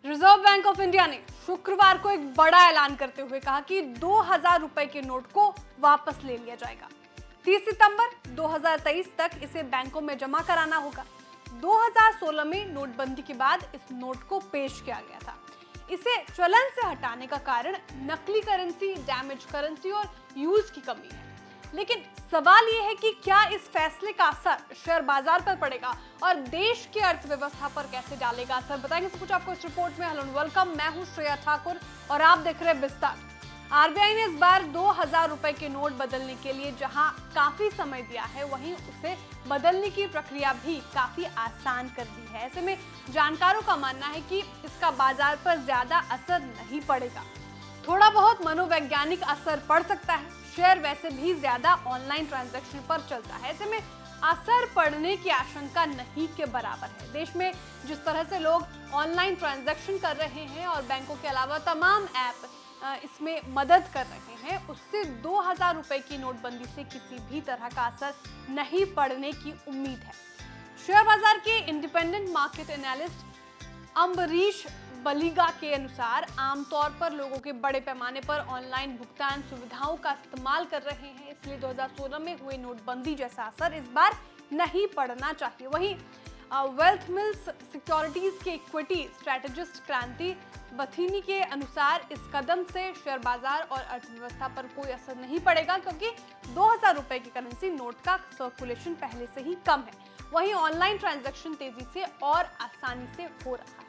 Reserve bank of India ने शुक्रवार को एक बड़ा ऐलान करते हुए कहा कि 2000 रुपए के नोट को वापस ले लिया जाएगा। 30 सितंबर 2023 तक इसे बैंकों में जमा कराना होगा। 2016 में नोटबंदी के बाद इस नोट को पेश किया गया था। इसे चलन से हटाने का कारण नकली करेंसी, डैमेज करेंसी और यूज की कमी है। लेकिन सवाल यह है कि क्या इस फैसले का असर शेयर बाजार पर पड़ेगा और देश की अर्थव्यवस्था पर कैसे डालेगा असर, बताएंगे सब कुछ आपको इस रिपोर्ट में। हेलो वेलकम, मैं हूं श्रेया ठाकुर और आप देख रहे हैं विस्तार। आरबीआई ने इस बार 2000 रुपए के नोट बदलने के लिए जहां काफी समय दिया है, वहीं उसे बदलने की प्रक्रिया भी काफी आसान कर दी है। ऐसे में जानकारों का मानना है कि इसका बाजार पर ज्यादा असर नहीं पड़ेगा। थोड़ा बहुत मनोवैज्ञानिक असर पड़ सकता है। शेयर वैसे भी ज्यादा ऑनलाइन ट्रांजैक्शन पर चलता है, ऐसे में असर पड़ने की आशंका नहीं के बराबर है। देश में जिस तरह से लोग ऑनलाइन ट्रांजैक्शन कर रहे हैं और बैंकों के अलावा तमाम ऐप इसमें मदद कर रहे हैं, उससे 2000 रुपए की नोटबंदी से किसी भी तरह का असर नहीं पड़ने की उम्मीद है। शेयर बाजार के independent market analyst Ambarish Baliga के अनुसार आमतौर पर लोगों के बड़े पैमाने पर ऑनलाइन भुगतान सुविधाओं का इस्तेमाल कर रहे हैं, इसलिए 2016 में हुए नोटबंदी जैसा असर इस बार नहीं पड़ना चाहिए। वहीं वेल्थ मिल्स सिक्योरिटीज के इक्विटी स्ट्रैटेजिस्ट क्रांति बथीनी के अनुसार इस कदम से शेयर बाजार और अर्थव्यवस्था पर कोई असर नहीं पड़ेगा, क्योंकि 2000 रुपए की करेंसी नोट का सर्कुलेशन पहले से ही कम है। वहीं ऑनलाइन ट्रांजैक्शन तेजी से और आसानी से हो रहा है।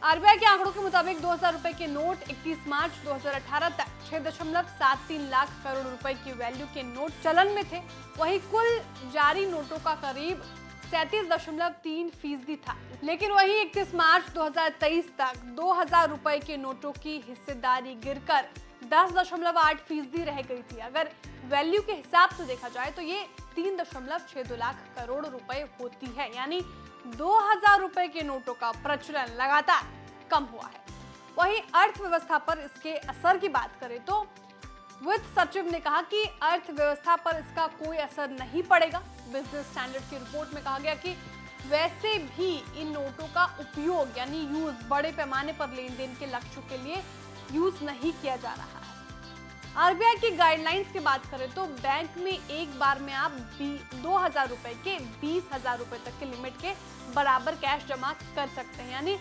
आरबीआई के आंकड़ों के मुताबिक 2000 रुपए के नोट 31 मार्च 2018 तक 6.73 लाख करोड़ रुपए की वैल्यू के नोट चलन में थे। वहीं कुल जारी नोटों का करीब 37.3% था। लेकिन वहीं 31 मार्च 2023 तक 2000 रुपए के नोटों की हिस्सेदारी गिरकर 10.8% रह गई थी। अगर वैल्यू के हिसाब से देखा जाए तो ये 3.62 लाख करोड़ रुपए होती है, यानी 2000 रुपए के नोटों का प्रचलन लगातार कम हुआ है। वहीं अर्थव्यवस्था पर इसके असर की बात करें तो वित्त सचिव ने कहा कि अर्थव्यवस्था पर इसका कोई असर नहीं पड़ेगा। बिजनेस स्टैंडर्ड की रिपोर्ट में कहा गया कि वैसे भी इन नोटों का उपयोग यानी यूज बड़े पैमाने पर लेन देन के लक्ष्यों के लिए यूज नहीं किया जा रहा है। आरबीआई की गाइडलाइंस की बात करें तो बैंक में एक बार में आप 2000 रुपए के 20,000 रुपए तक के लिमिट के बराबर कैश जमा कर सकते हैं, यानी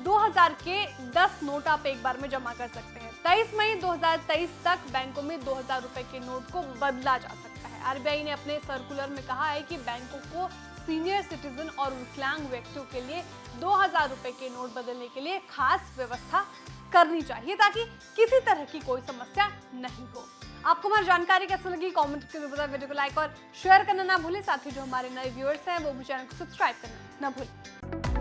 2000 के 10 नोट आप एक बार में जमा कर सकते हैं। 23 मई 2023 तक बैंकों में 2000 रुपए के नोट को बदला जा सकता है। आरबीआई ने अपने सर्कुलर में कहा है कि बैंकों को सीनियर सिटीजन और विकलांग व्यक्तियों के लिए 2000 रुपए के नोट बदलने के लिए खास व्यवस्था करनी चाहिए, ताकि किसी तरह की कोई समस्या नहीं हो। आपको हमारी जानकारी कैसी लगी कमेंट करके बताएं। वीडियो को लाइक और शेयर करना ना भूलें। साथ ही जो हमारे नए व्यूअर्स हैं वो भी चैनल को सब्सक्राइब करना ना भूलें।